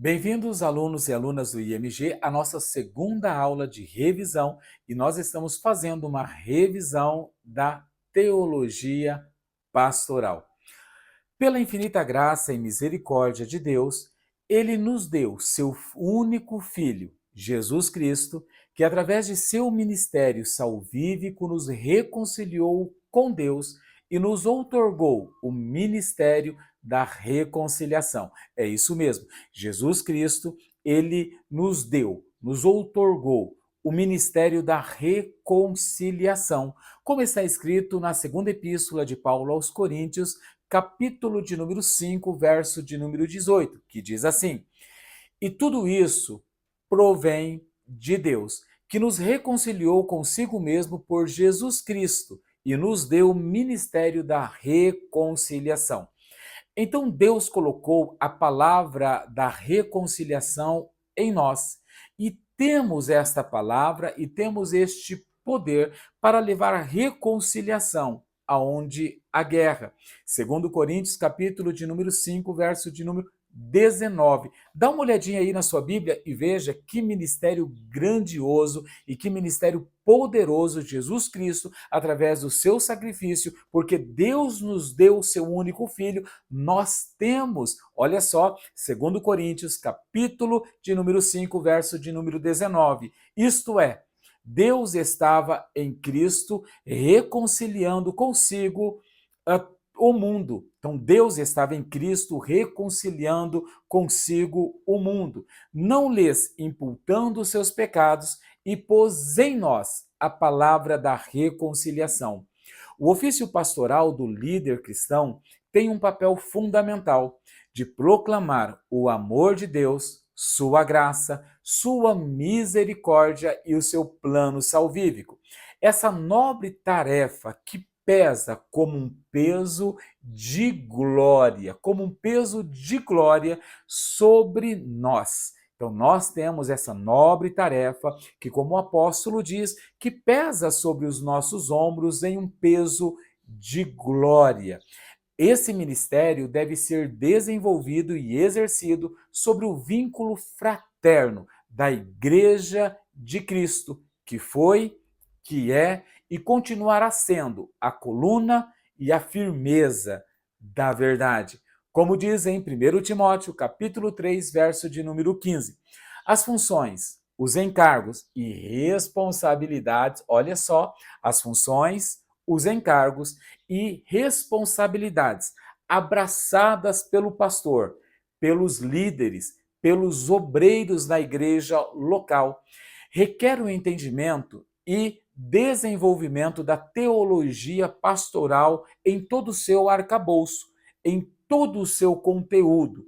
Bem-vindos, alunos e alunas do IMG, à nossa segunda aula de revisão, e nós estamos fazendo uma revisão da teologia pastoral. Pela infinita graça e misericórdia de Deus, ele nos deu seu único Filho, Jesus Cristo, que através de seu ministério salvífico nos reconciliou com Deus e nos outorgou o ministério da reconciliação. É isso mesmo. Jesus Cristo, ele nos deu, nos outorgou o ministério da reconciliação, como está escrito na segunda epístola de Paulo aos Coríntios, capítulo de número 5, verso de número 18, que diz assim: E tudo isso provém de Deus, que nos reconciliou consigo mesmo por Jesus Cristo e nos deu o ministério da reconciliação. Então Deus colocou a palavra da reconciliação em nós e temos esta palavra e temos este poder para levar a reconciliação aonde a guerra. Segundo Coríntios, capítulo de número 5, verso de número 19. Dá uma olhadinha aí na sua Bíblia e veja que ministério grandioso e que ministério poderoso Jesus Cristo, através do seu sacrifício, porque Deus nos deu o seu único filho, nós temos, olha só, segundo Coríntios, capítulo de número 5, verso de número 19. Isto é, Deus estava em Cristo reconciliando consigo o mundo. Então, Deus estava em Cristo reconciliando consigo o mundo, não lhes imputando os seus pecados, e pôs em nós a palavra da reconciliação. O ofício pastoral do líder cristão tem um papel fundamental de proclamar o amor de Deus, sua graça, sua misericórdia e o seu plano salvífico. Essa nobre tarefa que pesa como um peso de glória, como um peso de glória sobre nós. Então, nós temos essa nobre tarefa que, como o apóstolo diz, que pesa sobre os nossos ombros em um peso de glória. Esse ministério deve ser desenvolvido e exercido sobre o vínculo fraterno da Igreja de Cristo, que foi, que é e continuará sendo a coluna e a firmeza da verdade. Como diz em 1 Timóteo, capítulo 3, verso de número 15. As funções, os encargos e responsabilidades, olha só, as funções, os encargos e responsabilidades abraçadas pelo pastor, pelos líderes, pelos obreiros da igreja local, requer o entendimento e desenvolvimento da teologia pastoral em todo o seu arcabouço, em todo o seu conteúdo,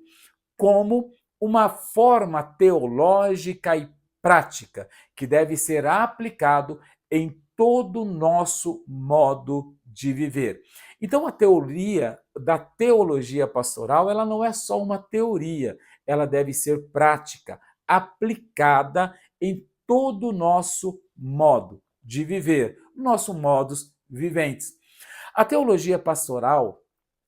como uma forma teológica e prática que deve ser aplicado em todo o nosso modo de viver. Então, a teoria da teologia pastoral, ela não é só uma teoria, ela deve ser prática, aplicada em todo o nosso modo de viver, nosso modus viventes. A teologia pastoral,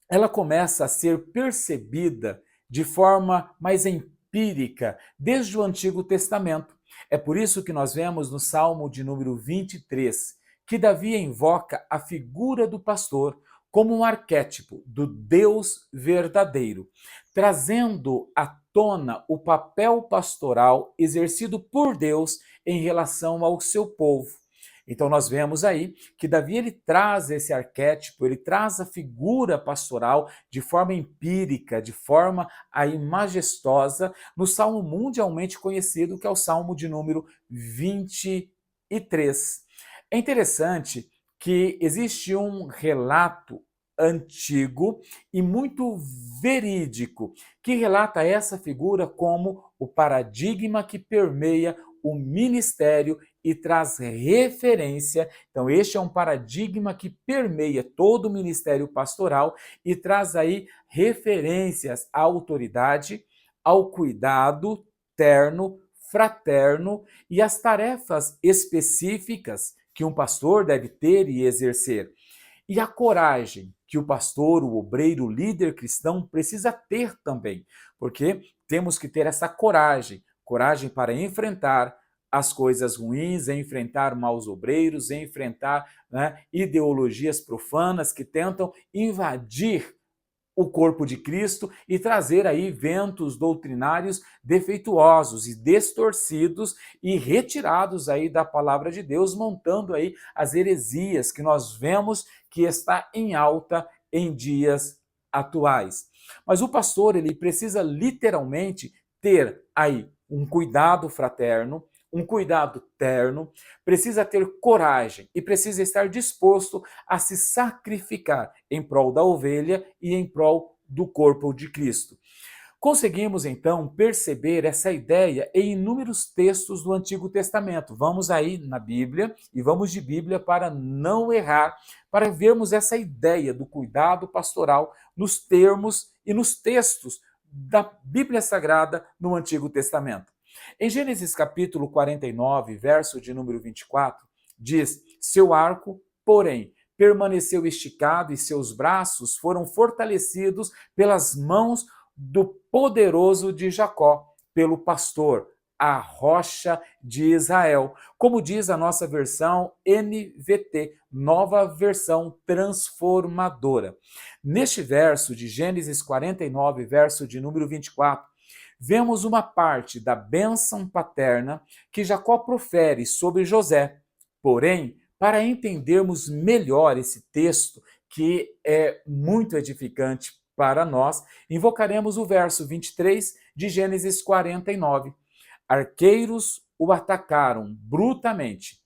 ela começa a ser percebida de forma mais empírica desde o Antigo Testamento. É por isso que nós vemos no Salmo de número 23 que Davi invoca a figura do pastor como um arquétipo do Deus verdadeiro, trazendo à tona o papel pastoral exercido por Deus em relação ao seu povo. Então nós vemos aí que Davi ele traz esse arquétipo, ele traz a figura pastoral de forma empírica, de forma aí majestosa, no salmo mundialmente conhecido, que é o Salmo de número 23. É interessante que existe um relato antigo e muito verídico que relata essa figura como o paradigma que permeia o ministério e traz referência. Então, este é um paradigma que permeia todo o ministério pastoral e traz aí referências à autoridade, ao cuidado terno, fraterno e às tarefas específicas que um pastor deve ter e exercer. e a coragem que o pastor, o obreiro, o líder cristão precisa ter também, porque temos que ter essa coragem, coragem para enfrentar as coisas ruins, enfrentar maus obreiros, enfrentar, né, ideologias profanas que tentam invadir o corpo de Cristo e trazer aí ventos doutrinários defeituosos e distorcidos e retirados aí da palavra de Deus, montando aí as heresias que nós vemos que está em alta em dias atuais. Mas o pastor, ele precisa literalmente ter aí um cuidado fraterno, um cuidado terno, precisa ter coragem e precisa estar disposto a se sacrificar em prol da ovelha e em prol do corpo de Cristo. Conseguimos então perceber essa ideia em inúmeros textos do Antigo Testamento. Vamos aí na Bíblia e vamos de Bíblia para não errar, para vermos essa ideia do cuidado pastoral nos termos e nos textos da Bíblia Sagrada no Antigo Testamento. Em Gênesis capítulo 49, verso de número 24, diz: seu arco, porém, permaneceu esticado e seus braços foram fortalecidos pelas mãos do poderoso de Jacó, pelo pastor, a rocha de Israel. Como diz a nossa versão NVT, nova versão transformadora. Neste verso de Gênesis 49, verso de número 24, vemos uma parte da bênção paterna que Jacó profere sobre José. Porém, para entendermos melhor esse texto, que é muito edificante para nós, invocaremos o verso 23 de Gênesis 49. Arqueiros o atacaram brutamente,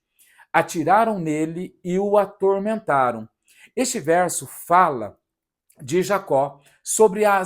atiraram nele e o atormentaram. Este verso fala de Jacó sobre a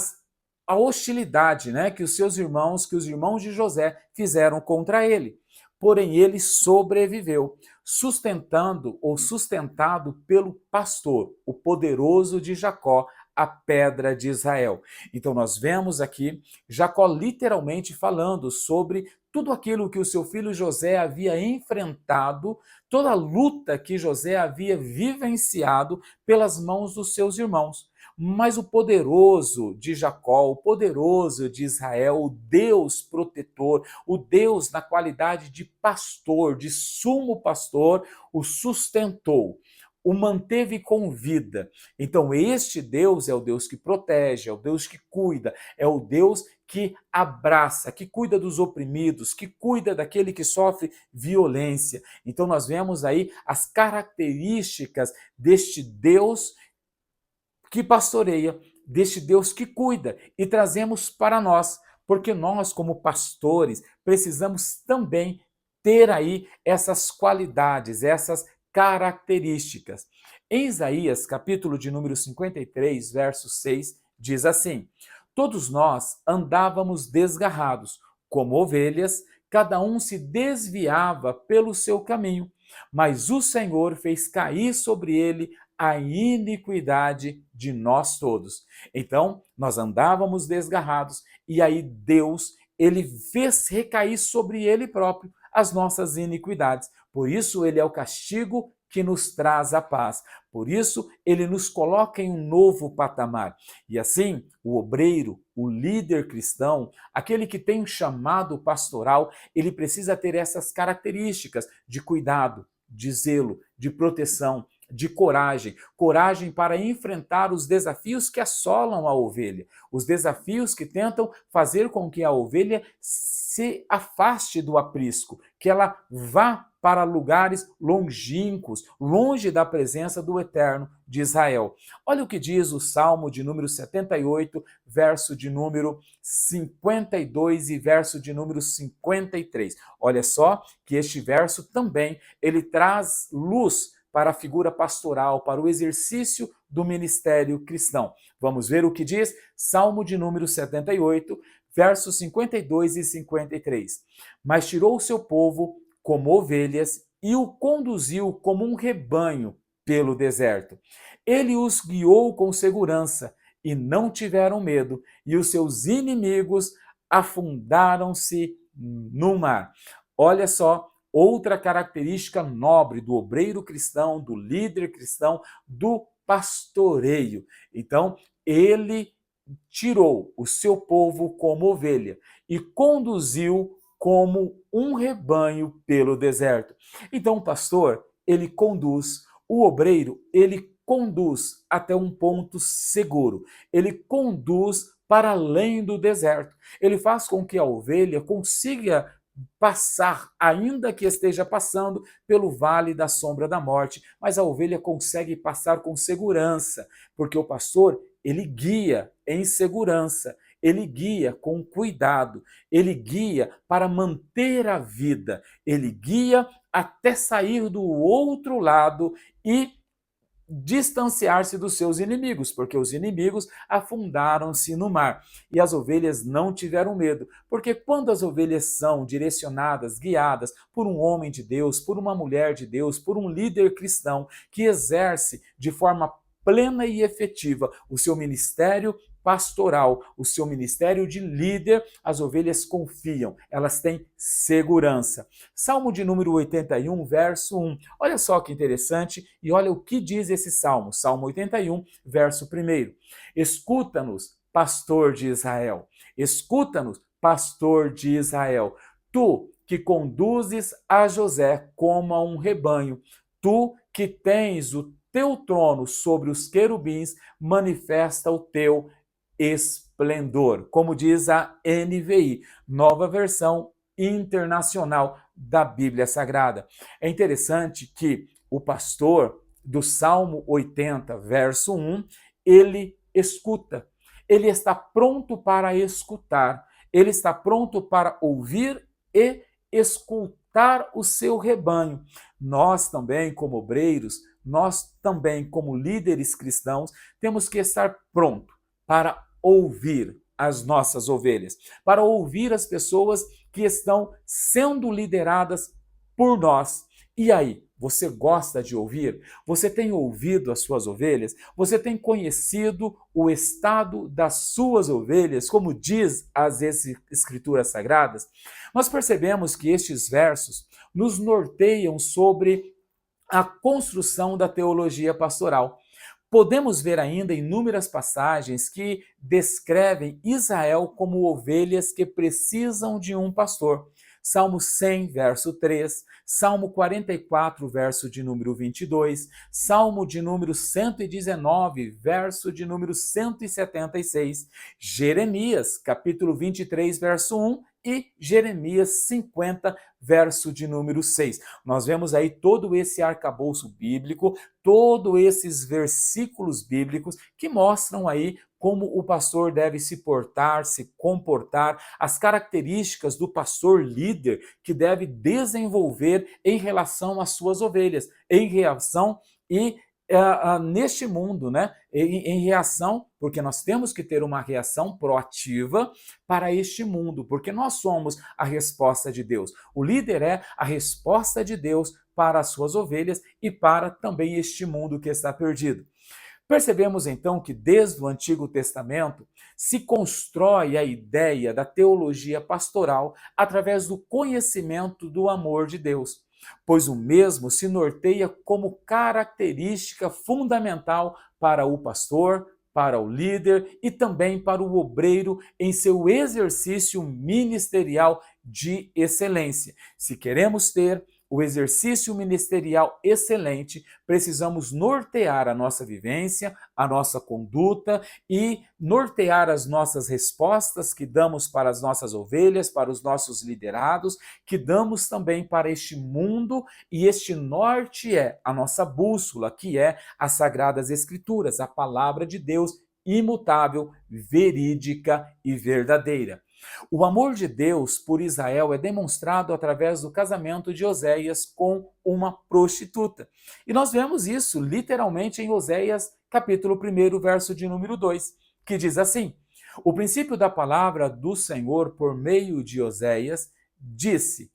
hostilidade, né, que os seus irmãos, que os irmãos de José fizeram contra ele. Porém, ele sobreviveu, sustentando ou sustentado pelo pastor, o poderoso de Jacó, a pedra de Israel. Então, nós vemos aqui Jacó literalmente falando sobre tudo aquilo que o seu filho José havia enfrentado, toda a luta que José havia vivenciado pelas mãos dos seus irmãos. Mas o poderoso de Jacó, o poderoso de Israel, o Deus protetor, o Deus na qualidade de pastor, de sumo pastor, o sustentou, o manteve com vida. Então, este Deus é o Deus que protege, é o Deus que cuida, é o Deus que abraça, que cuida dos oprimidos, que cuida daquele que sofre violência. Então, nós vemos aí as características deste Deus que pastoreia, deste Deus que cuida, e trazemos para nós, porque nós, como pastores, precisamos também ter aí essas qualidades, essas características. Em Isaías, capítulo de número 53, verso 6, diz assim: todos nós andávamos desgarrados, como ovelhas, cada um se desviava pelo seu caminho, mas o Senhor fez cair sobre ele a iniquidade de nós todos. Então, nós andávamos desgarrados e aí Deus, ele fez recair sobre ele próprio as nossas iniquidades. Por isso, ele é o castigo que nos traz a paz. Por isso, ele nos coloca em um novo patamar. E assim, o obreiro, o líder cristão, aquele que tem um chamado pastoral, ele precisa ter essas características de cuidado, de zelo, de proteção, de coragem, coragem para enfrentar os desafios que assolam a ovelha, os desafios que tentam fazer com que a ovelha se afaste do aprisco, que ela vá para lugares longínquos, longe da presença do Eterno de Israel. Olha o que diz o Salmo de número 78, verso de número 52 e verso de número 53. Olha só que este verso também, ele traz luz para a figura pastoral, para o exercício do ministério cristão. Vamos ver o que diz Salmo de número 78, versos 52 e 53. Mas tirou o seu povo como ovelhas e o conduziu como um rebanho pelo deserto. Ele os guiou com segurança e não tiveram medo, e os seus inimigos afundaram-se no mar. Olha só, outra característica nobre do obreiro cristão, do líder cristão, do pastoreio. Então, ele tirou o seu povo como ovelha e conduziu como um rebanho pelo deserto. Então, o pastor, ele conduz, o obreiro, ele conduz até um ponto seguro. Ele conduz para além do deserto. Ele faz com que a ovelha consiga passar, ainda que esteja passando pelo vale da sombra da morte, mas a ovelha consegue passar com segurança, porque o pastor, ele guia em segurança, ele guia com cuidado, ele guia para manter a vida, ele guia até sair do outro lado e distanciar-se dos seus inimigos, porque os inimigos afundaram-se no mar. E as ovelhas não tiveram medo, porque quando as ovelhas são direcionadas, guiadas por um homem de Deus, por uma mulher de Deus, por um líder cristão que exerce de forma plena e efetiva o seu ministério pastoral, o seu ministério de líder, as ovelhas confiam, elas têm segurança. Salmo de número 81, verso 1. Olha só que interessante e olha o que diz esse salmo. Salmo 81, verso 1. Escuta-nos, pastor de Israel. Escuta-nos, pastor de Israel. Tu que conduzes a José como a um rebanho. Tu que tens o teu trono sobre os querubins, manifesta o teu esplendor, como diz a NVI, Nova Versão Internacional da Bíblia Sagrada. É interessante que o pastor do Salmo 80, verso 1, ele escuta, ele está pronto para escutar, ele está pronto para ouvir e escutar o seu rebanho. Nós também, como obreiros, nós também, como líderes cristãos, temos que estar prontos para ouvir as nossas ovelhas, para ouvir as pessoas que estão sendo lideradas por nós. E aí, você gosta de ouvir? Você tem ouvido as suas ovelhas? Você tem conhecido o estado das suas ovelhas, como diz as escrituras sagradas? Nós percebemos que estes versos nos norteiam sobre a construção da teologia pastoral. Podemos ver ainda inúmeras passagens que descrevem Israel como ovelhas que precisam de um pastor. Salmo 100, verso 3, Salmo 44, verso de número 22, Salmo de número 119, verso de número 176, Jeremias, capítulo 23, verso 1 e Jeremias 50, verso de número 6. Nós vemos aí todo esse arcabouço bíblico, todos esses versículos bíblicos que mostram aí como o pastor deve se portar, se comportar, as características do pastor líder que deve desenvolver em relação às suas ovelhas, em reação e neste mundo, né? Em reação, porque nós temos que ter uma reação proativa para este mundo, porque nós somos a resposta de Deus. O líder é a resposta de Deus para as suas ovelhas e para também este mundo que está perdido. Percebemos então que desde o Antigo Testamento se constrói a ideia da teologia pastoral através do conhecimento do amor de Deus, pois o mesmo se norteia como característica fundamental para o pastor, para o líder e também para o obreiro em seu exercício ministerial de excelência. Se queremos ter o exercício ministerial excelente, precisamos nortear a nossa vivência, a nossa conduta e nortear as nossas respostas que damos para as nossas ovelhas, para os nossos liderados, que damos também para este mundo, e este norte é a nossa bússola, que é as Sagradas Escrituras, a palavra de Deus imutável, verídica e verdadeira. O amor de Deus por Israel é demonstrado através do casamento de Oséias com uma prostituta. E nós vemos isso literalmente em Oséias, capítulo 1, verso de número 2, que diz assim: o princípio da palavra do Senhor por meio de Oséias disse,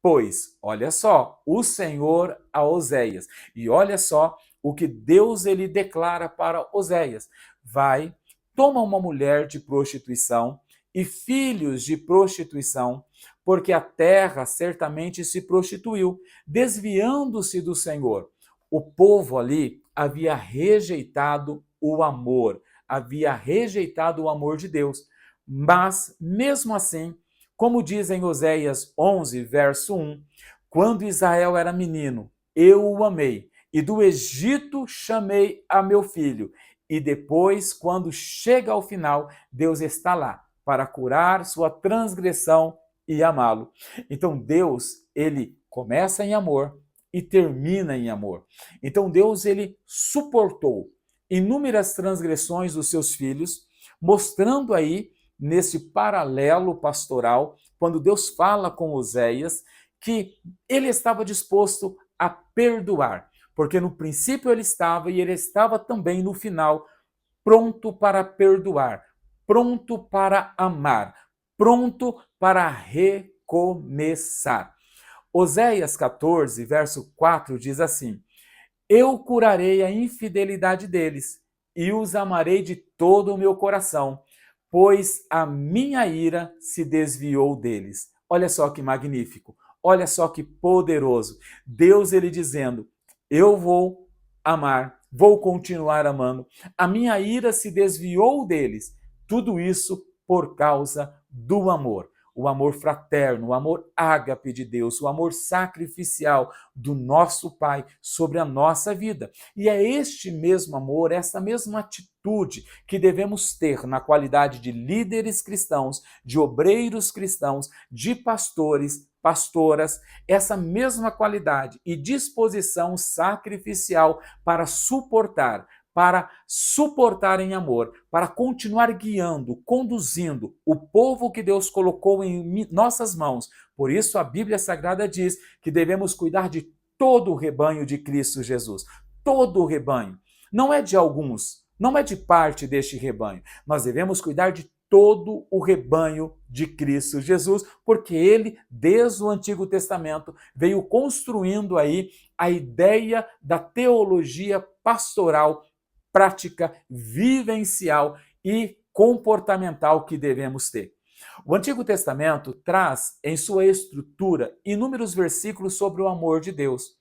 pois, olha só, o Senhor a Oséias. E olha só o que Deus ele declara para Oséias: vai, toma uma mulher de prostituição e filhos de prostituição, porque a terra certamente se prostituiu, desviando-se do Senhor. O povo ali havia rejeitado o amor, havia rejeitado o amor de Deus. Mas, mesmo assim, como diz em Oséias 11, verso 1, quando Israel era menino, eu o amei, e do Egito chamei a meu filho. E depois, quando chega ao final, Deus está lá para curar sua transgressão e amá-lo. Então Deus, ele começa em amor e termina em amor. Então Deus, ele suportou inúmeras transgressões dos seus filhos, mostrando aí nesse paralelo pastoral, quando Deus fala com Oséias, que ele estava disposto a perdoar, porque no princípio ele estava e ele estava também no final pronto para perdoar, pronto para amar, pronto para recomeçar. Oséias 14, verso 4 diz assim: Eu curarei a infidelidade deles e os amarei de todo o meu coração, pois a minha ira se desviou deles. Olha só que magnífico, olha só que poderoso. Deus, ele dizendo: Eu vou amar, vou continuar amando. A minha ira se desviou deles. Tudo isso por causa do amor. O amor fraterno, o amor ágape de Deus, o amor sacrificial do nosso Pai sobre a nossa vida. E é este mesmo amor, essa mesma atitude que devemos ter na qualidade de líderes cristãos, de obreiros cristãos, de pastores, pastoras, essa mesma qualidade e disposição sacrificial para suportar em amor, para continuar guiando, conduzindo o povo que Deus colocou em nossas mãos. Por isso a Bíblia Sagrada diz que devemos cuidar de todo o rebanho de Cristo Jesus. Todo o rebanho. Não é de alguns, não é de parte deste rebanho. Nós devemos cuidar de todo o rebanho de Cristo Jesus, porque ele, desde o Antigo Testamento, veio construindo aí a ideia da teologia pastoral, prática, vivencial e comportamental que devemos ter. O Antigo Testamento traz em sua estrutura inúmeros versículos sobre o amor de Deus,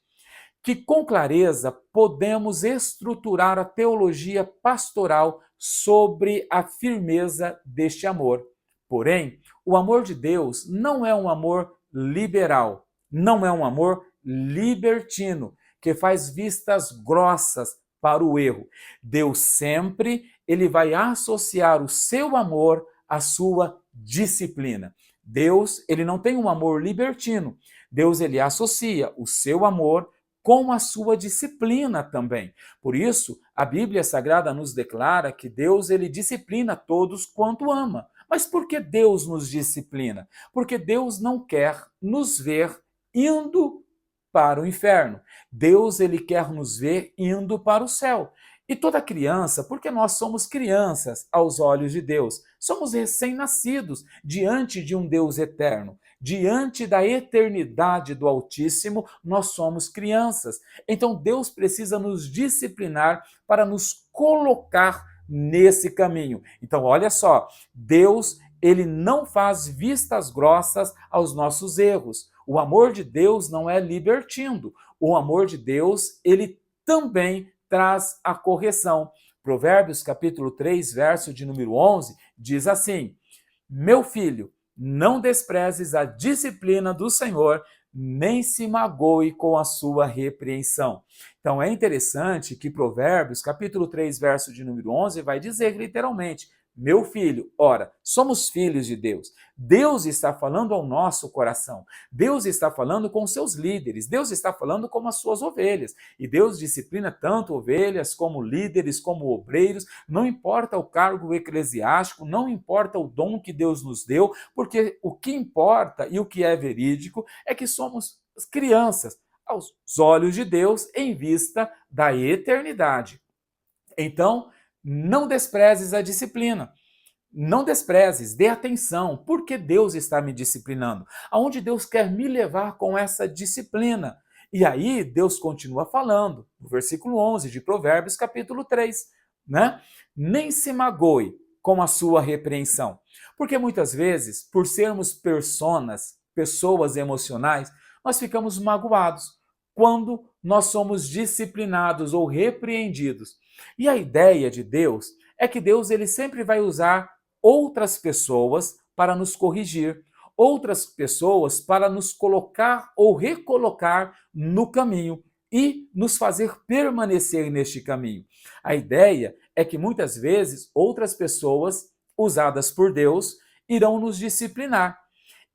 que com clareza podemos estruturar a teologia pastoral sobre a firmeza deste amor. Porém, o amor de Deus não é um amor liberal, não é um amor libertino, que faz vistas grossas para o erro. Deus sempre ele vai associar o seu amor à sua disciplina. Deus, ele não tem um amor libertino. Deus ele associa o seu amor com a sua disciplina também. Por isso, a Bíblia Sagrada nos declara que Deus ele disciplina todos quanto ama. Mas por que Deus nos disciplina? Porque Deus não quer nos ver indo para o inferno. Deus ele quer nos ver indo para o céu. E toda criança, porque nós somos crianças aos olhos de Deus, somos recém-nascidos diante de um Deus eterno. Diante da eternidade do Altíssimo, nós somos crianças. Então Deus precisa nos disciplinar para nos colocar nesse caminho. Então, olha só, Deus, ele não faz vistas grossas aos nossos erros. O amor de Deus não é libertino. O amor de Deus, ele também traz a correção. Provérbios capítulo 3, verso de número 11, diz assim: Meu filho, não desprezes a disciplina do Senhor, nem se magoe com a sua repreensão. Então é interessante que Provérbios, capítulo 3, verso de número 11, vai dizer literalmente: meu filho, ora, somos filhos de Deus. Deus está falando ao nosso coração. Deus está falando com seus líderes. Deus está falando com as suas ovelhas. E Deus disciplina tanto ovelhas como líderes, como obreiros. Não importa o cargo eclesiástico, não importa o dom que Deus nos deu, porque o que importa e o que é verídico é que somos crianças aos olhos de Deus em vista da eternidade. Então, não desprezes a disciplina. Não desprezes, dê atenção, porque Deus está me disciplinando. Aonde Deus quer me levar com essa disciplina? E aí Deus continua falando, no versículo 11 de Provérbios, capítulo 3, né? Nem se magoe com a sua repreensão. Porque muitas vezes, por sermos pessoas emocionais, nós ficamos magoados. quando nós somos disciplinados ou repreendidos. E a ideia de Deus é que Deus ele sempre vai usar outras pessoas para nos corrigir, outras pessoas para nos colocar ou recolocar no caminho e nos fazer permanecer neste caminho. A ideia é que muitas vezes outras pessoas usadas por Deus irão nos disciplinar.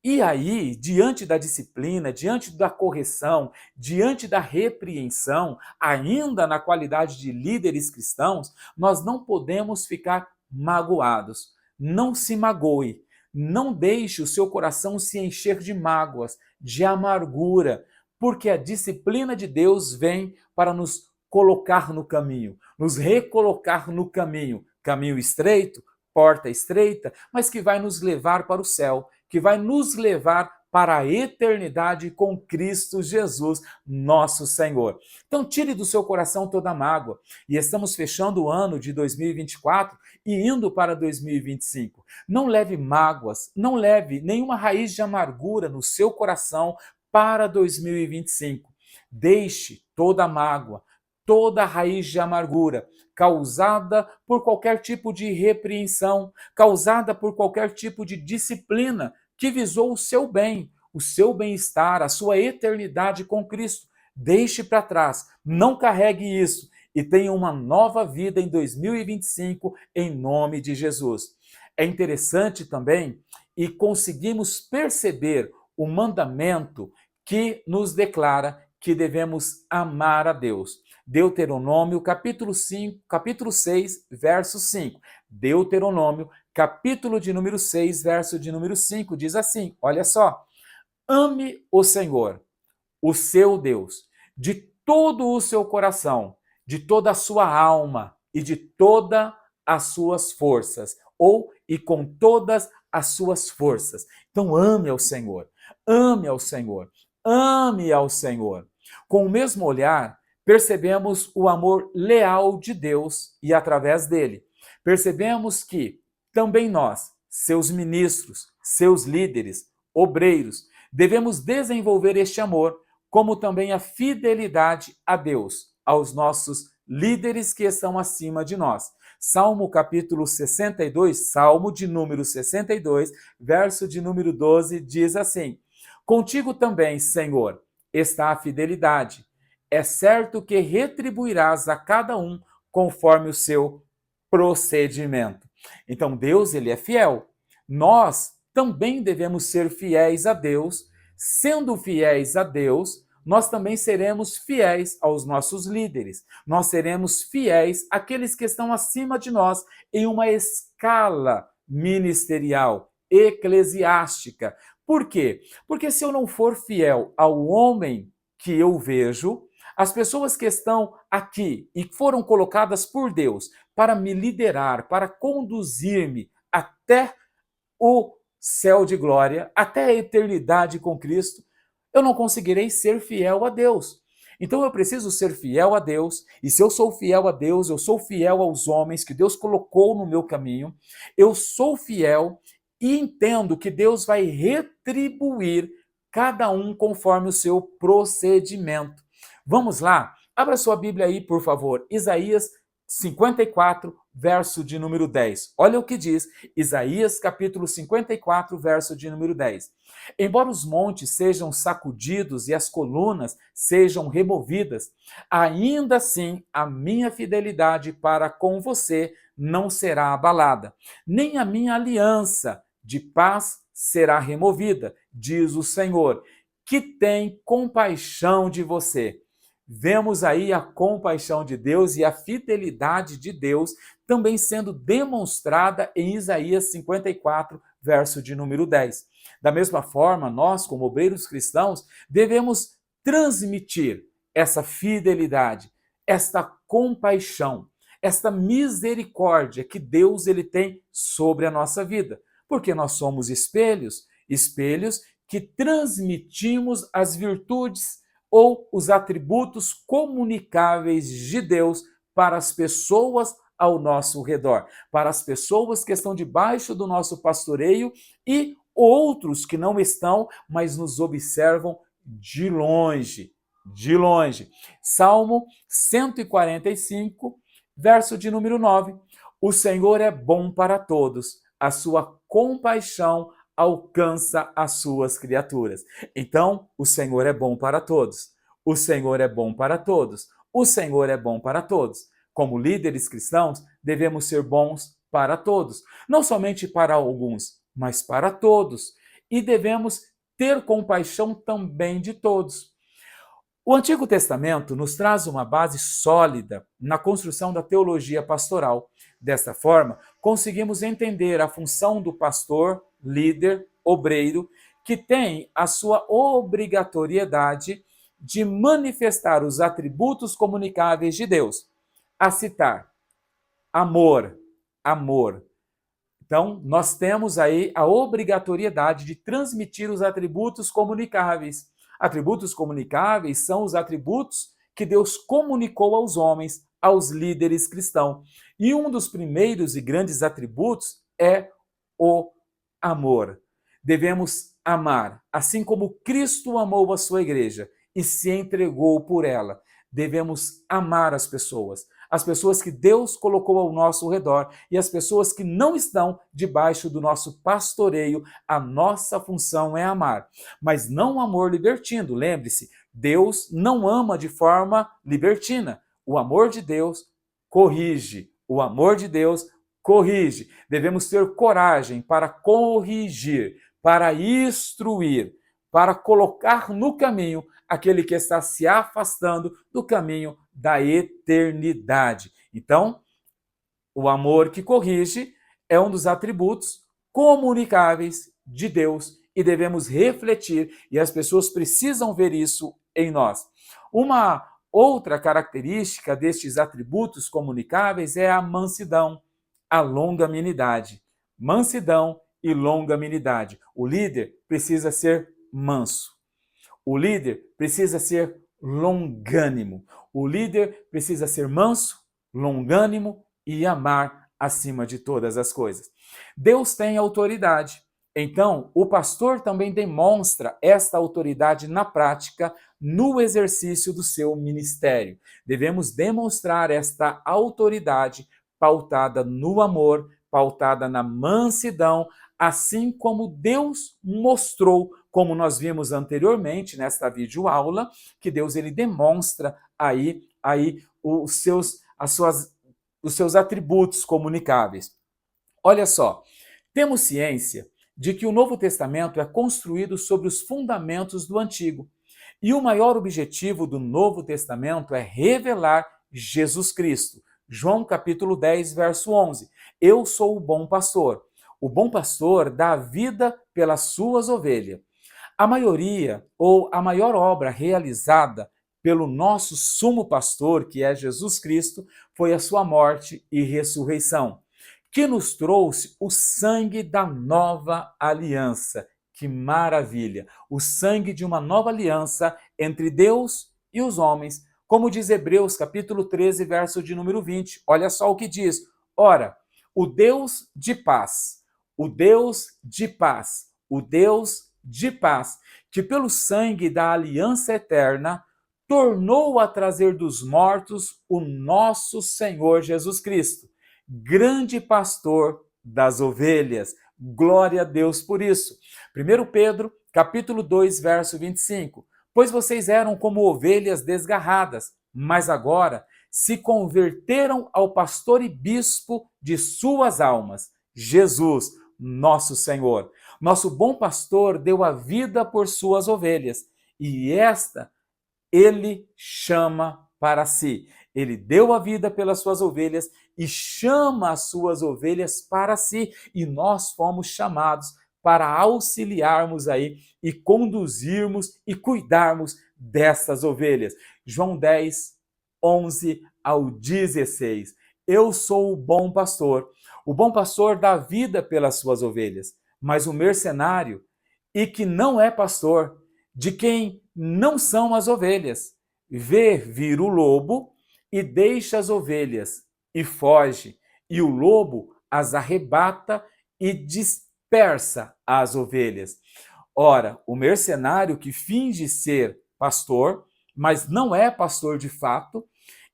E aí, diante da disciplina, diante da correção, diante da repreensão, ainda na qualidade de líderes cristãos, nós não podemos ficar magoados. Não se magoe. Não deixe o seu coração se encher de mágoas, de amargura, porque a disciplina de Deus vem para nos colocar no caminho, nos recolocar no caminho. Caminho estreito, porta estreita, mas que vai nos levar para o céu, que vai nos levar para a eternidade com Cristo Jesus, nosso Senhor. Então, tire do seu coração toda mágoa. E estamos fechando o ano de 2024 e indo para 2025. Não leve mágoas, não leve nenhuma raiz de amargura no seu coração para 2025. Deixe toda mágoa, toda raiz de amargura causada por qualquer tipo de repreensão, causada por qualquer tipo de disciplina que visou o seu bem-estar, a sua eternidade com Cristo. Deixe para trás, não carregue isso e tenha uma nova vida em 2025 em nome de Jesus. É interessante também e conseguimos perceber o mandamento que nos declara que devemos amar a Deus. Deuteronômio, capítulo 6, verso 5. Deuteronômio, capítulo de número 6, verso de número 5, diz assim, olha só, ame o Senhor, o seu Deus, de todo o seu coração, de toda a sua alma e de todas as suas forças, e com todas as suas forças. Então ame ao Senhor, ame ao Senhor, ame ao Senhor. Com o mesmo olhar, percebemos o amor leal de Deus e através dele. Percebemos que também nós, seus ministros, seus líderes, obreiros, devemos desenvolver este amor, como também a fidelidade a Deus, aos nossos líderes que estão acima de nós. Salmo capítulo 62, Salmo de número 62, verso de número 12, diz assim: Contigo também, Senhor, está a fidelidade. É certo que retribuirás a cada um conforme o seu procedimento. Então, Deus, ele é fiel. Nós também devemos ser fiéis a Deus. Sendo fiéis a Deus, nós também seremos fiéis aos nossos líderes. Nós seremos fiéis àqueles que estão acima de nós em uma escala ministerial, eclesiástica. Por quê? Porque se eu não for fiel ao homem que eu vejo, as pessoas que estão aqui e foram colocadas por Deus para me liderar, para conduzir-me até o céu de glória, até a eternidade com Cristo, eu não conseguirei ser fiel a Deus. Então eu preciso ser fiel a Deus, e se eu sou fiel a Deus, eu sou fiel aos homens que Deus colocou no meu caminho, eu sou fiel e entendo que Deus vai retribuir cada um conforme o seu procedimento. Vamos lá? Abra sua Bíblia aí, por favor. Isaías 54, verso de número 10. Olha o que diz Isaías, capítulo 54, verso de número 10. Embora os montes sejam sacudidos e as colunas sejam removidas, ainda assim a minha fidelidade para com você não será abalada, nem a minha aliança de paz será removida, diz o Senhor, que tem compaixão de você. Vemos aí a compaixão de Deus e a fidelidade de Deus também sendo demonstrada em Isaías 54, verso de número 10. Da mesma forma, nós, como obreiros cristãos, devemos transmitir essa fidelidade, esta compaixão, esta misericórdia que Deus ele tem sobre a nossa vida. Porque nós somos espelhos, espelhos que transmitimos as virtudes ou os atributos comunicáveis de Deus para as pessoas ao nosso redor, para as pessoas que estão debaixo do nosso pastoreio e outros que não estão, mas nos observam de longe. de longe. Salmo 145, verso de número 9. O Senhor é bom para todos, a sua compaixão alcança as suas criaturas. Então, o Senhor é bom para todos. O Senhor é bom para todos. O Senhor é bom para todos. Como líderes cristãos, devemos ser bons para todos, não somente para alguns, mas para todos. E devemos ter compaixão também de todos. O Antigo Testamento nos traz uma base sólida na construção da teologia pastoral. Desta forma, conseguimos entender a função do pastor, líder, obreiro, que tem a sua obrigatoriedade de manifestar os atributos comunicáveis de Deus. A citar, amor, amor. Então, nós temos aí a obrigatoriedade de transmitir os atributos comunicáveis. Atributos comunicáveis são os atributos que Deus comunicou aos homens, aos líderes cristãos. E um dos primeiros e grandes atributos é o amor. Devemos amar, assim como Cristo amou a sua igreja e se entregou por ela. Devemos amar as pessoas que Deus colocou ao nosso redor e as pessoas que não estão debaixo do nosso pastoreio. A nossa função é amar, mas não um amor libertino. Lembre-se, Deus não ama de forma libertina. O amor de Deus corrige. O amor de Deus corrige. Devemos ter coragem para corrigir, para instruir, para colocar no caminho aquele que está se afastando do caminho da eternidade. Então, o amor que corrige é um dos atributos comunicáveis de Deus e devemos refletir, e as pessoas precisam ver isso em nós. Uma outra característica destes atributos comunicáveis é a mansidão, a longanimidade. Mansidão e longanimidade. O líder precisa ser manso. O líder precisa ser longânimo. O líder precisa ser manso, longânimo e amar acima de todas as coisas. Deus tem autoridade. Então, o pastor também demonstra esta autoridade na prática, no exercício do seu ministério. Devemos demonstrar esta autoridade pautada no amor, pautada na mansidão, assim como Deus mostrou, como nós vimos anteriormente nesta videoaula, que Deus ele demonstra aí os seus atributos comunicáveis. Olha só, temos ciência de que o Novo Testamento é construído sobre os fundamentos do Antigo. E o maior objetivo do Novo Testamento é revelar Jesus Cristo. João capítulo 10, verso 11. Eu sou o bom pastor. O bom pastor dá a vida pelas suas ovelhas. A maioria ou a maior obra realizada pelo nosso sumo pastor, que é Jesus Cristo, foi a sua morte e ressurreição, que nos trouxe o sangue da nova aliança. Que maravilha! O sangue de uma nova aliança entre Deus e os homens. Como diz Hebreus, capítulo 13, verso de número 20. Olha só o que diz. Ora, o Deus de paz, o Deus de paz, o Deus de paz, que pelo sangue da aliança eterna tornou a trazer dos mortos o nosso Senhor Jesus Cristo, grande pastor das ovelhas. Glória a Deus por isso. 1 Pedro, capítulo 2, verso 25. Pois vocês eram como ovelhas desgarradas, mas agora se converteram ao pastor e bispo de suas almas, Jesus, nosso Senhor. Nosso bom pastor deu a vida por suas ovelhas, e esta ele chama para si. Ele deu a vida pelas suas ovelhas e chama as suas ovelhas para si. E nós fomos chamados para auxiliarmos aí e conduzirmos e cuidarmos dessas ovelhas. João 10, 11 ao 16. Eu sou o bom pastor. O bom pastor dá vida pelas suas ovelhas, mas o mercenário, e que não é pastor, de quem não são as ovelhas, vê vir o lobo e deixa as ovelhas e foge, e o lobo as arrebata e dispersa as ovelhas. Ora, o mercenário que finge ser pastor mas não é pastor de fato.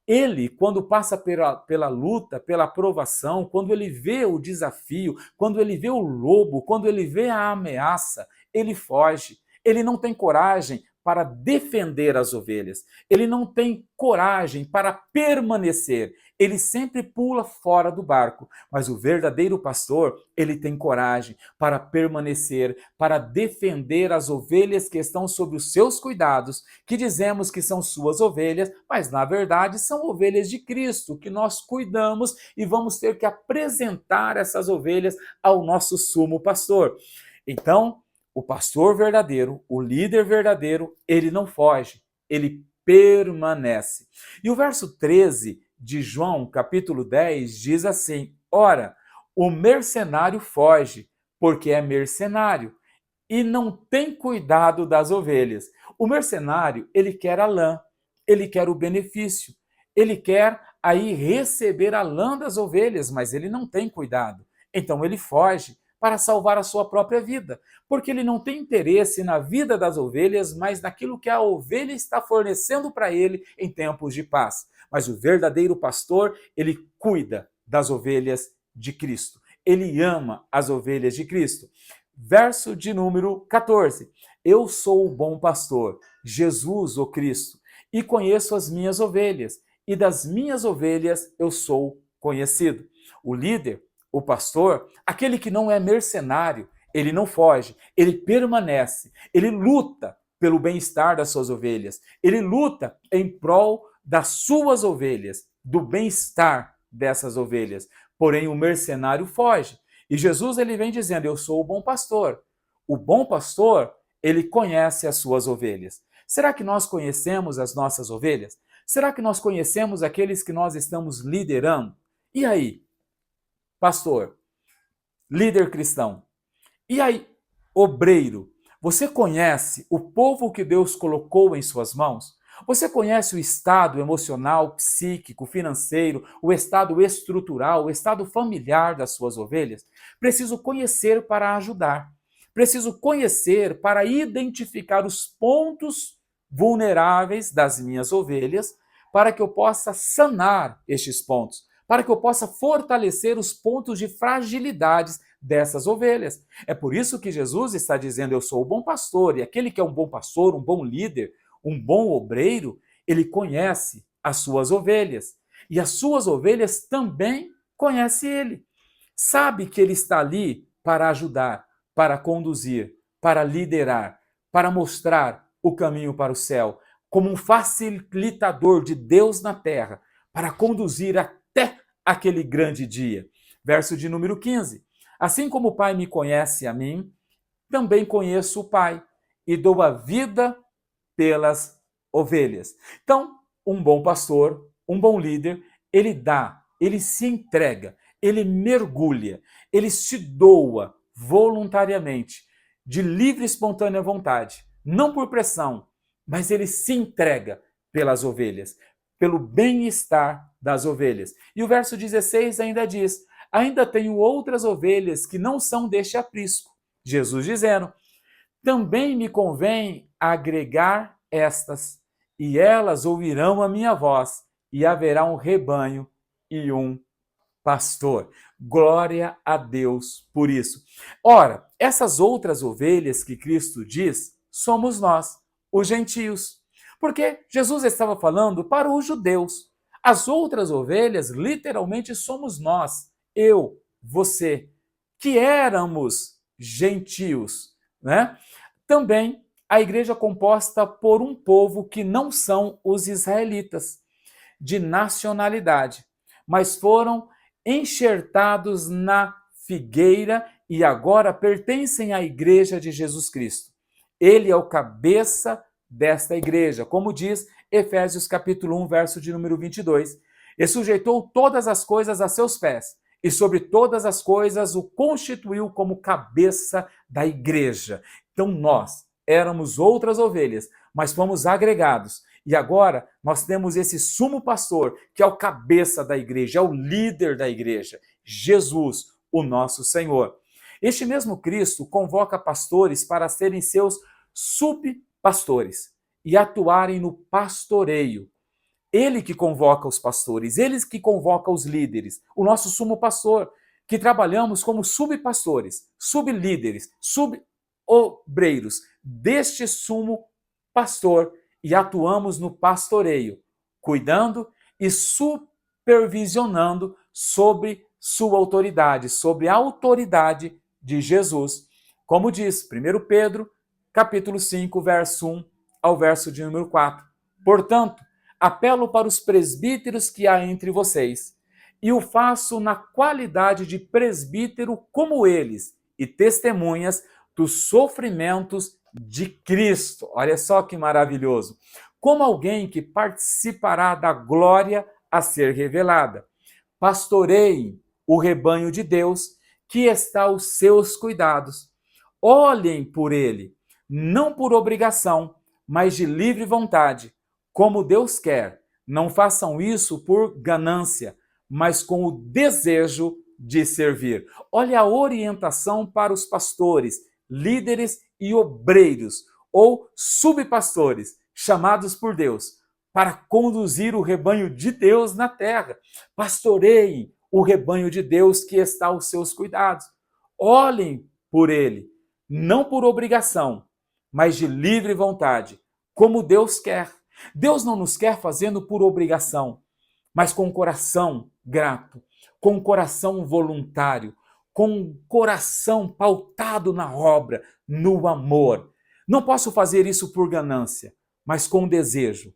Ele, quando passa pela luta, pela provação, quando ele vê o desafio, quando ele vê o lobo, quando ele vê a ameaça, ele foge. Ele não tem coragem para defender as ovelhas. Ele não tem coragem para permanecer. Ele sempre pula fora do barco. Mas o verdadeiro pastor, ele tem coragem para permanecer, para defender as ovelhas que estão sob os seus cuidados, que dizemos que são suas ovelhas, mas na verdade são ovelhas de Cristo, que nós cuidamos e vamos ter que apresentar essas ovelhas ao nosso sumo pastor. Então, o pastor verdadeiro, o líder verdadeiro, ele não foge, ele permanece. E o verso 13 de João, capítulo 10, diz assim: ora, o mercenário foge, porque é mercenário, e não tem cuidado das ovelhas. O mercenário, ele quer a lã, ele quer o benefício, ele quer aí receber a lã das ovelhas, mas ele não tem cuidado. Então ele foge para salvar a sua própria vida, porque ele não tem interesse na vida das ovelhas, mas naquilo que a ovelha está fornecendo para ele em tempos de paz. Mas o verdadeiro pastor, ele cuida das ovelhas de Cristo. Ele ama as ovelhas de Cristo. Verso de número 14. Eu sou o bom pastor, Jesus, o Cristo, e conheço as minhas ovelhas, e das minhas ovelhas eu sou conhecido. O líder, o pastor, aquele que não é mercenário, ele não foge, ele permanece, ele luta pelo bem-estar das suas ovelhas, ele luta em prol das suas ovelhas, do bem-estar dessas ovelhas. Porém, o mercenário foge. E Jesus, ele vem dizendo: eu sou o bom pastor. O bom pastor, ele conhece as suas ovelhas. Será que nós conhecemos as nossas ovelhas? Será que nós conhecemos aqueles que nós estamos liderando? E aí, pastor, líder cristão? E aí, obreiro? Você conhece o povo que Deus colocou em suas mãos? Você conhece o estado emocional, psíquico, financeiro, o estado estrutural, o estado familiar das suas ovelhas? Preciso conhecer para ajudar. Preciso conhecer para identificar os pontos vulneráveis das minhas ovelhas, para que eu possa sanar estes pontos, para que eu possa fortalecer os pontos de fragilidades dessas ovelhas. É por isso que Jesus está dizendo: eu sou o bom pastor, e aquele que é um bom pastor, um bom líder, um bom obreiro, ele conhece as suas ovelhas. E as suas ovelhas também conhecem ele. Sabe que ele está ali para ajudar, para conduzir, para liderar, para mostrar o caminho para o céu, como um facilitador de Deus na terra, para conduzir até aquele grande dia. Verso de número 15. Assim como o Pai me conhece a mim, também conheço o Pai, e dou a vida pelas ovelhas. Então, um bom pastor, um bom líder, ele dá, ele se entrega, ele mergulha, ele se doa voluntariamente, de livre e espontânea vontade, não por pressão, mas ele se entrega pelas ovelhas, pelo bem-estar das ovelhas. E o verso 16 ainda diz: ainda tenho outras ovelhas que não são deste aprisco. Jesus dizendo: também me convém agregar estas, e elas ouvirão a minha voz, e haverá um rebanho e um pastor. Glória a Deus por isso. Ora, essas outras ovelhas que Cristo diz, somos nós, os gentios. Porque Jesus estava falando para os judeus. As outras ovelhas, literalmente, somos nós, eu, você, que éramos gentios, né? Também a igreja é composta por um povo que não são os israelitas, de nacionalidade, mas foram enxertados na figueira e agora pertencem à igreja de Jesus Cristo. Ele é o cabeça desta igreja, como diz Efésios capítulo 1, verso de número 22. E sujeitou todas as coisas a seus pés, e sobre todas as coisas o constituiu como cabeça da igreja. Então nós éramos outras ovelhas, mas fomos agregados. E agora nós temos esse sumo pastor, que é o cabeça da igreja, é o líder da igreja, Jesus, o nosso Senhor. Este mesmo Cristo convoca pastores para serem seus subpastores. e atuarem no pastoreio. Ele que convoca os pastores, ele que convoca os líderes, o nosso sumo pastor, que trabalhamos como subpastores, sublíderes, subobreiros deste sumo pastor e atuamos no pastoreio, cuidando e supervisionando sobre sua autoridade, sobre a autoridade de Jesus. Como diz 1 Pedro, capítulo 5, verso 1 ao verso de número 4. Portanto, apelo para os presbíteros que há entre vocês, e o faço na qualidade de presbítero como eles, e testemunhas dos sofrimentos de Cristo. Olha só que maravilhoso. Como alguém que participará da glória a ser revelada. Pastoreiem o rebanho de Deus que está aos seus cuidados. Olhem por ele, não por obrigação, mas de livre vontade, como Deus quer. Não façam isso por ganância, mas com o desejo de servir. Olha a orientação para os pastores, líderes e obreiros, ou subpastores, chamados por Deus, para conduzir o rebanho de Deus na terra. Pastoreiem o rebanho de Deus que está aos seus cuidados. Olhem por ele, não por obrigação, mas de livre vontade, como Deus quer. Deus não nos quer fazendo por obrigação, mas com coração grato, com coração voluntário, com coração pautado na obra, no amor. Não posso fazer isso por ganância, mas com desejo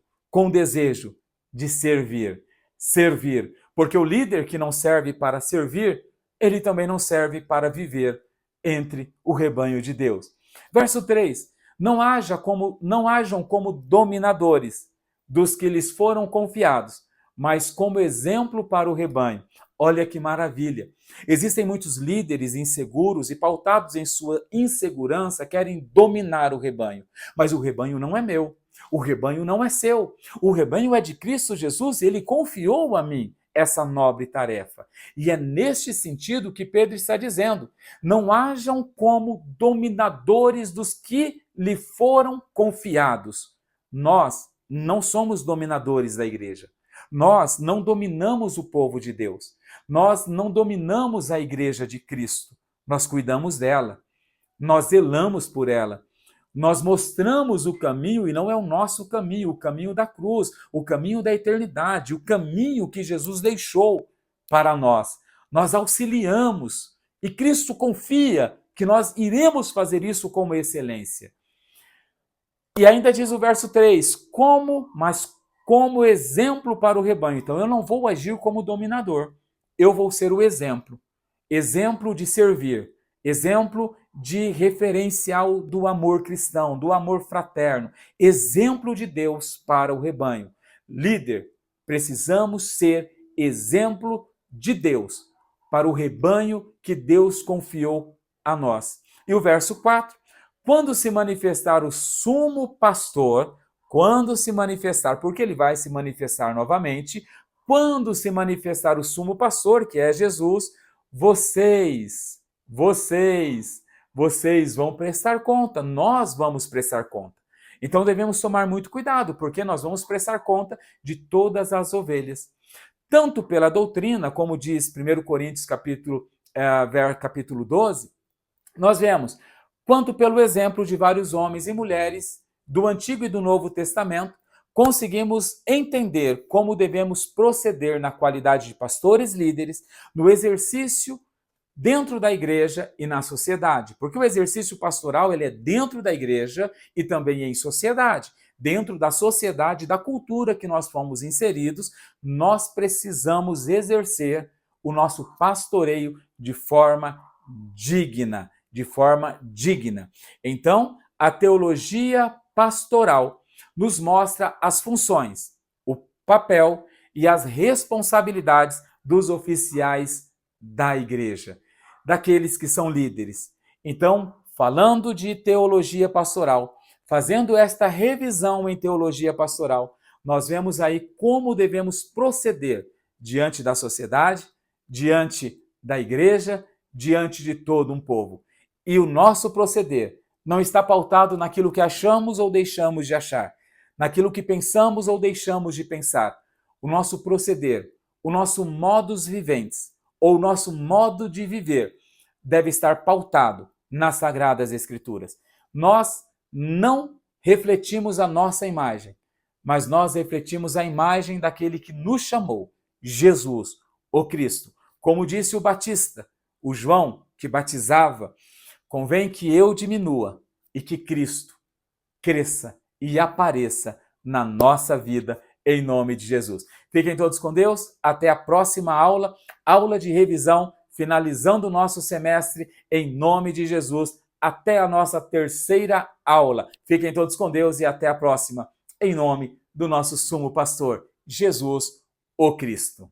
de servir. Servir, porque o líder que não serve para servir, ele também não serve para viver entre o rebanho de Deus. Verso 3. Não hajam como dominadores dos que lhes foram confiados, mas como exemplo para o rebanho. Olha que maravilha. Existem muitos líderes inseguros e pautados em sua insegurança querem dominar o rebanho. Mas o rebanho não é meu. O rebanho não é seu. O rebanho é de Cristo Jesus e ele confiou a mim essa nobre tarefa. E é neste sentido que Pedro está dizendo: não hajam como dominadores dos que lhe foram confiados. Nós não somos dominadores da igreja. Nós não dominamos o povo de Deus. Nós não dominamos a igreja de Cristo. Nós cuidamos dela. Nós zelamos por ela. Nós mostramos o caminho e não é o nosso caminho, o caminho da cruz, o caminho da eternidade, o caminho que Jesus deixou para nós. Nós auxiliamos e Cristo confia que nós iremos fazer isso com excelência. E ainda diz o verso 3, como exemplo para o rebanho. Então eu não vou agir como dominador, eu vou ser o exemplo. Exemplo de servir, exemplo de referencial do amor cristão, do amor fraterno, exemplo de Deus para o rebanho. Líder, precisamos ser exemplo de Deus para o rebanho que Deus confiou a nós. E o verso 4, quando se manifestar o sumo pastor, porque ele vai se manifestar novamente, quando se manifestar o sumo pastor, que é Jesus, vocês vão prestar conta, nós vamos prestar conta. Então devemos tomar muito cuidado, porque nós vamos prestar conta de todas as ovelhas. Tanto pela doutrina, como diz 1 Coríntios capítulo 12, nós vemos, quanto pelo exemplo de vários homens e mulheres do Antigo e do Novo Testamento, conseguimos entender como devemos proceder na qualidade de pastores líderes, no exercício dentro da igreja e na sociedade. Porque o exercício pastoral ele é dentro da igreja e também em sociedade. Dentro da sociedade, da cultura que nós fomos inseridos, nós precisamos exercer o nosso pastoreio de forma digna. Então, a teologia pastoral nos mostra as funções, o papel e as responsabilidades dos oficiais da igreja, daqueles que são líderes. Então, falando de teologia pastoral, fazendo esta revisão em teologia pastoral, nós vemos aí como devemos proceder diante da sociedade, diante da igreja, diante de todo um povo. E o nosso proceder não está pautado naquilo que achamos ou deixamos de achar, naquilo que pensamos ou deixamos de pensar, o nosso proceder, o nosso modus vivens, ou o nosso modo de viver, deve estar pautado nas Sagradas Escrituras. Nós não refletimos a nossa imagem, mas nós refletimos a imagem daquele que nos chamou, Jesus, o Cristo. Como disse o Batista, o João, que batizava, convém que eu diminua e que Cristo cresça e apareça na nossa vida, em nome de Jesus. Fiquem todos com Deus, até a próxima aula, aula de revisão, finalizando o nosso semestre, em nome de Jesus, até a nossa terceira aula. Fiquem todos com Deus e até a próxima, em nome do nosso sumo pastor, Jesus, o Cristo.